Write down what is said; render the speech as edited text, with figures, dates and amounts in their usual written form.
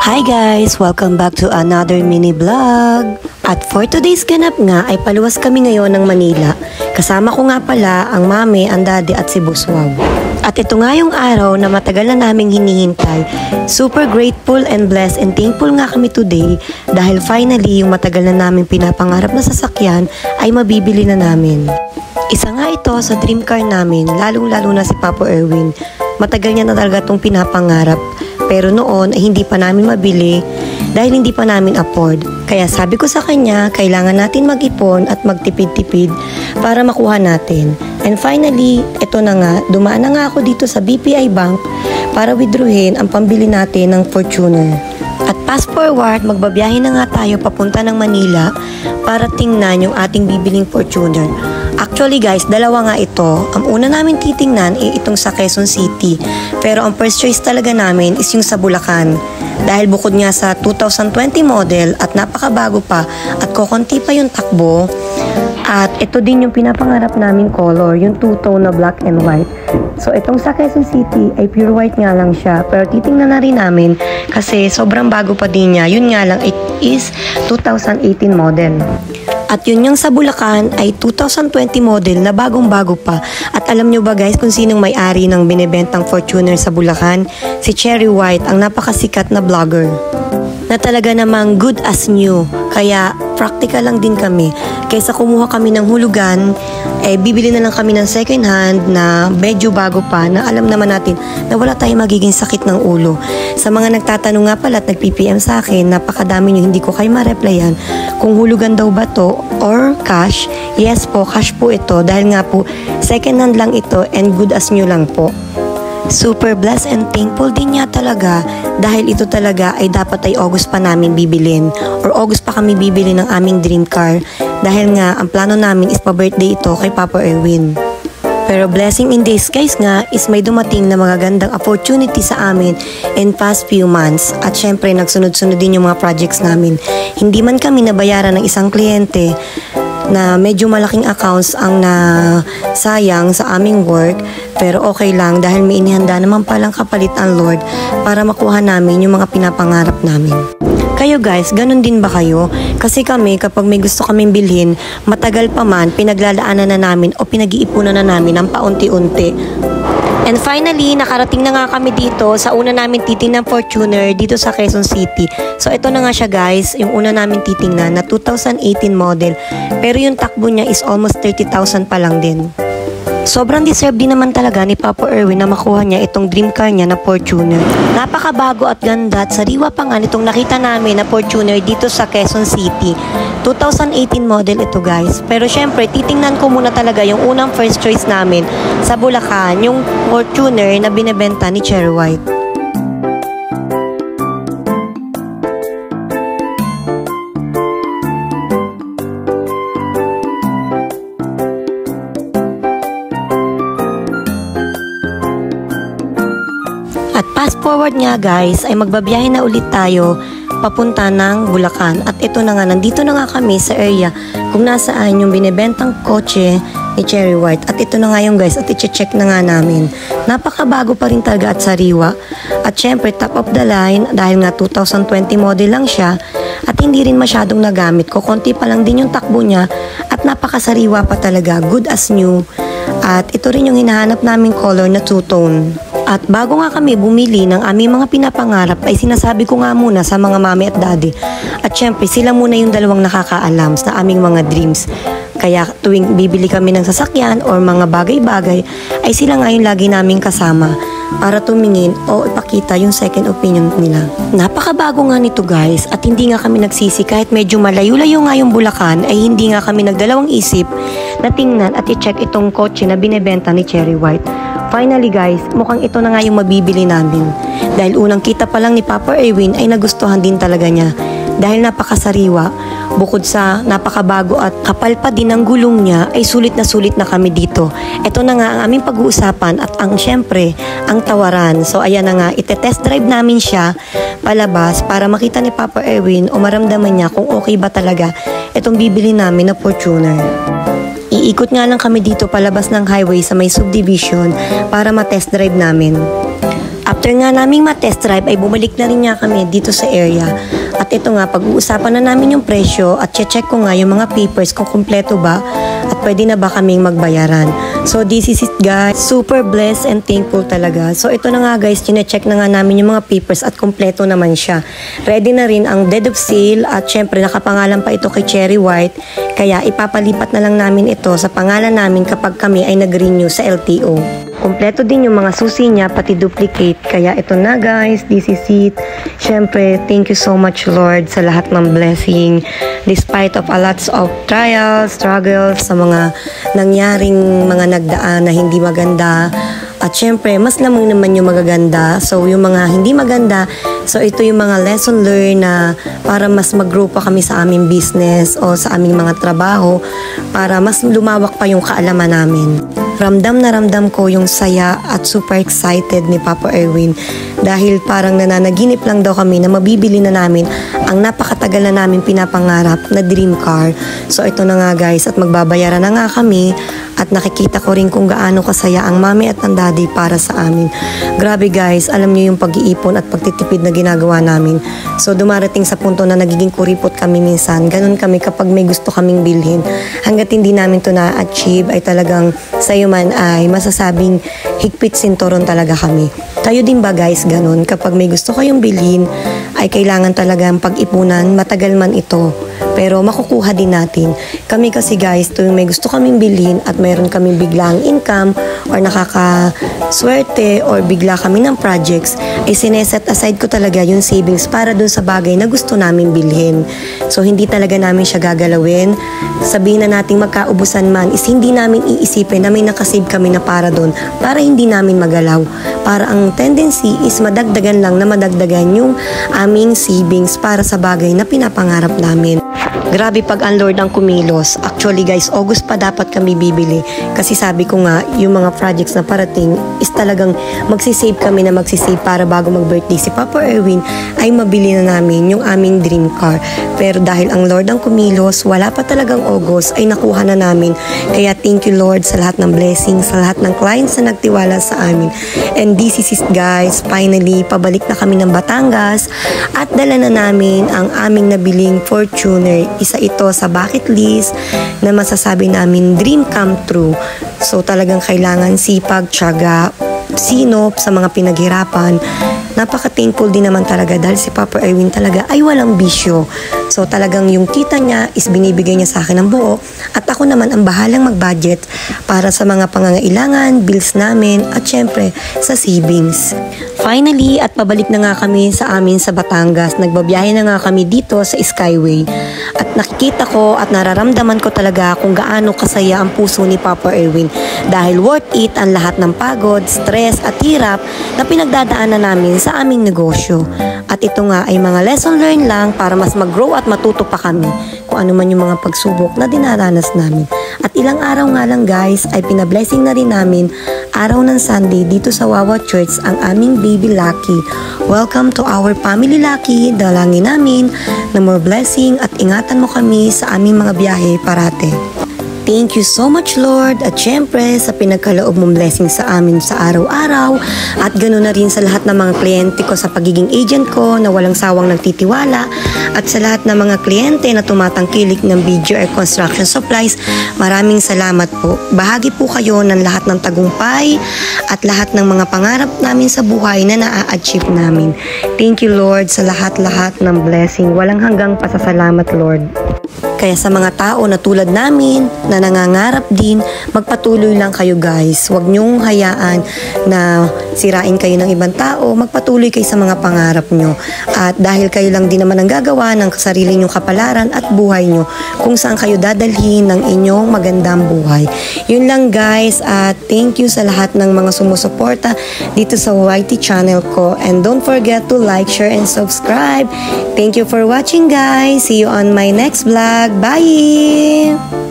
Hi guys! Welcome back to another mini vlog. At for today's ganap nga ay paluwas kami ngayon ng Manila. Kasama ko nga pala ang mami, ang daddy at si Buswag. At ito nga yung araw na matagal na naming hinihintay. Super grateful and blessed and thankful nga kami today dahil finally yung matagal na naming pinapangarap na sasakyan ay mabibili na namin. Isa nga ito sa dream car namin, lalong-lalo na si Papa Erwin. Matagal niya na talaga itong pinapangarap. Pero noon ay hindi pa namin mabili dahil hindi pa namin afford. Kaya sabi ko sa kanya, kailangan natin mag-ipon at magtipid-tipid para makuha natin. And finally, ito na nga, dumaan na nga ako dito sa BPI Bank para withdrawin ang pambili natin ng Fortuner. At fast forward, magbabiyahe na nga tayo papunta ng Manila para tingnan yung ating bibiling Fortuner. Actually guys, dalawa nga ito. Ang una namin titingnan ay itong sa Quezon City. Pero ang first choice talaga namin is yung sa Bulacan. Dahil bukod nga sa 2020 model at napakabago pa at kokonti pa yung takbo. At ito din yung pinapangarap namin color, yung two-tone na black and white. So itong sa Quezon City ay pure white nga lang siya. Pero titingnan na rin namin kasi sobrang bago pa din niya. Yun nga lang, it is 2018 model. At yun yung sa Bulacan ay 2020 model na bagong-bago pa. At alam nyo ba guys kung sinong may-ari ng binibentang Fortuner sa Bulacan? Si Cherry White, ang napakasikat na vlogger. Na talaga namang good as new. Kaya practical lang din kami. Kaysa kumuha kami ng hulugan, bibili na lang kami ng second hand na medyo bago pa na alam naman natin na wala tayong magiging sakit ng ulo. Sa mga nagtatanong nga pala at nag-PPM sa akin, napakadami nyo hindi ko kayo ma-replyan kung hulugan daw ba to or cash. Yes po, cash po ito dahil nga po second hand lang ito and good as new lang po. Super blessed and thankful din niya talaga dahil ito talaga ay dapat ay August pa namin bibilin or August pa kami bibili ng aming dream car dahil nga ang plano namin is pa-birthday ito kay Papa Erwin. Pero blessing in disguise nga is may dumating na mga gandang opportunity sa amin in past few months at syempre nagsunod-sunod din yung mga projects namin. Hindi man kami nabayaran ng isang kliyente na medyo malaking accounts ang nasayang sa aming work pero okay lang dahil may inihanda naman palang kapalit ang Lord para makuha namin yung mga pinapangarap namin. Kayo guys, ganun din ba kayo? Kasi kami kapag may gusto kaming bilhin, matagal pa man pinaglalaanan na namin o pinag-iipunan na namin ng paunti-unti. And finally, nakarating na nga kami dito sa una namin titingnan Fortuner dito sa Quezon City. So ito na nga siya guys, yung una namin titingnan na 2018 model. Pero yung takbo niya is almost 30,000 pa lang din. Sobrang deserve din naman talaga ni Papa Erwin na makuha niya itong dream car niya na Fortuner. Napakabago at ganda at sariwa pa nga nitong nakita namin na Fortuner dito sa Quezon City. 2018 model ito guys. Pero syempre, titingnan ko muna talaga yung unang first choice namin sa Bulacan, yung Fortuner na binebenta ni Cherry White. At fast forward nga guys, ay magbabiyahe na ulit tayo papunta ng Bulacan. At ito na nga, nandito na nga kami sa area kung nasaan yung binibentang kotse ni Cherry White. At ito na nga yung guys, at i-check na nga namin. Napakabago pa rin talaga at sariwa. At syempre, top of the line, dahil nga 2020 model lang siya, at hindi rin masyadong nagamit ko. Konti pa lang din yung takbo niya, at napakasariwa pa talaga, good as new. At ito rin yung hinahanap naming color na two-tone. At bago nga kami bumili ng aming mga pinapangarap ay sinasabi ko nga muna sa mga mami at daddy. At syempre sila muna yung dalawang nakakaalam sa aming mga dreams. Kaya tuwing bibili kami ng sasakyan or mga bagay-bagay ay sila nga yung lagi naming kasama para tumingin o ipakita yung second opinion nila. Napakabago nga nito guys at hindi nga kami nagsisi kahit medyo malayo-layo nga yung Bulacan ay hindi nga kami nagdalawang isip na tingnan at i-check itong kotse na binebenta ni Cherry White. Finally guys, mukhang ito na nga yung mabibili namin. Dahil unang kita pa lang ni Papa Erwin ay nagustuhan din talaga niya. Dahil napakasariwa, bukod sa napakabago at kapal pa din ang gulong niya, ay sulit na kami dito. Ito na nga ang aming pag-uusapan at ang syempre, ang tawaran. So ayan na nga, ite-test drive namin siya palabas para makita ni Papa Erwin o maramdaman niya kung okay ba talaga itong bibili namin na Fortuner. Iikot nga lang kami dito palabas ng highway sa may subdivision para ma-test drive namin. After nga naming ma-test drive ay bumalik na rin nga kami dito sa area. At ito nga, pag-uusapan na namin yung presyo at check ko nga yung mga papers kung kumpleto ba at pwede na ba kaming magbayaran. So this is it guys, super blessed and thankful talaga. So ito na nga guys, chine-check na nga namin yung mga papers at kumpleto naman siya. Ready na rin ang deed of sale at syempre nakapangalan pa ito kay Cherry White. Kaya ipapalipat na lang namin ito sa pangalan namin kapag kami ay nag-renew sa LTO. Kumpleto din yung mga susi niya, pati duplicate. Kaya ito na guys, this is it. Syempre, thank you so much Lord sa lahat ng blessing. Despite of a lots of trials, struggles, sa mga nangyaring mga nagdaan na hindi maganda. At syempre, mas lamang naman yung magaganda. So, yung mga hindi maganda, so ito yung mga lesson learned na para mas mag-grow pa kami sa aming business o sa aming mga trabaho para mas lumawak pa yung kaalaman namin. Ramdam na ramdam ko yung saya at super excited ni Papa Erwin dahil parang nananaginip lang daw kami na mabibili na namin ang napakatagal na namin pinapangarap na dream car. So ito na nga guys at magbabayaran na nga kami at nakikita ko rin kung gaano kasaya ang mami at ang daddy para sa amin. Grabe guys, alam niyo yung pag-iipon at pagtitipid na ginagawa namin. So dumarating sa punto na nagiging kuripot kami minsan. Ganun kami kapag may gusto kaming bilhin. Hanggat hindi namin to na-achieve ay talagang sa'yo man ay masasabing higpit sinturon talaga kami. Tayo din ba guys ganun? Kapag may gusto kayong bilhin ay kailangan talagang pag-ipunan, matagal man ito. Pero makukuha din natin. Kami kasi guys, tuwing may gusto kaming bilhin at mayroon kaming biglang income or nakakaswerte or bigla kami ng projects, ay sineset aside ko talaga yung savings para dun sa bagay na gusto namin bilhin. So hindi talaga namin siya gagalawin. Sabihin na nating magkaubusan man is hindi namin iisipin na may nakasave kami na para dun para hindi namin magalaw. Para ang tendency is madagdagan lang na madagdagan yung aming savings para sa bagay na pinapangarap namin. Grabe pag ang Lord ang kumilos. Actually guys, August pa dapat kami bibili. Kasi sabi ko nga, yung mga projects na parating is talagang magsisave kami na magsisave para bago mag-birthday si Papa Erwin ay mabili na namin yung aming dream car. Pero dahil ang Lord ang kumilos, wala pa talagang August ay nakuha na namin. Kaya thank you Lord sa lahat ng blessings, sa lahat ng clients na nagtiwala sa amin. And this is it guys, finally, pabalik na kami ng Batangas at dala na namin ang aming nabiling Fortuner. Isa ito sa bucket list na masasabi namin dream come true. So talagang kailangan sipag, tiyaga, sinop sa mga pinaghirapan. Napaka-thankful din naman talaga dahil si Papa Erwin talaga ay walang bisyo. So talagang yung kita niya is binibigay niya sa akin ng buo at ako naman ang bahalang mag-budget para sa mga pangangailangan, bills namin at syempre sa savings. Finally, at pabalik na nga kami sa amin sa Batangas. Nagbabiyahe na nga kami dito sa Skyway. At nakikita ko at nararamdaman ko talaga kung gaano kasaya ang puso ni Papa Erwin. Dahil worth it ang lahat ng pagod, stress at hirap na pinagdadaanan namin sa aming negosyo. At ito nga ay mga lesson learned lang para mas mag-grow at matuto pa kami kung ano man yung mga pagsubok na dinaranas namin. At ilang araw nga lang guys ay pinablessing na rin namin araw ng Sunday dito sa Wawa Church ang aming baby Lucky. Welcome to our family Lucky. Dalangin namin na more blessing at ingatan mo kami sa aming mga biyahe parate. Thank you so much Lord at syempre sa pinagkaloob mong blessing sa amin sa araw-araw at ganoon na rin sa lahat ng mga kliyente ko sa pagiging agent ko na walang sawang nagtitiwala at sa lahat ng mga kliyente na tumatangkilik ng video or construction supplies. Maraming salamat po. Bahagi po kayo ng lahat ng tagumpay at lahat ng mga pangarap namin sa buhay na na-achieve namin. Thank you Lord sa lahat-lahat ng blessing. Walang hanggang pasasalamat Lord. Kaya sa mga tao na tulad namin na nangangarap din, magpatuloy lang kayo guys. Huwag niyong hayaan na sirain kayo ng ibang tao, magpatuloy kayo sa mga pangarap nyo. At dahil kayo lang din naman ang gagawa ng sarili nyong kapalaran at buhay nyo kung saan kayo dadalhin ng inyong magandang buhay. Yun lang guys at thank you sa lahat ng mga sumusuporta dito sa YT channel ko. And don't forget to like, share, and subscribe. Thank you for watching guys. See you on my next vlog. Bye!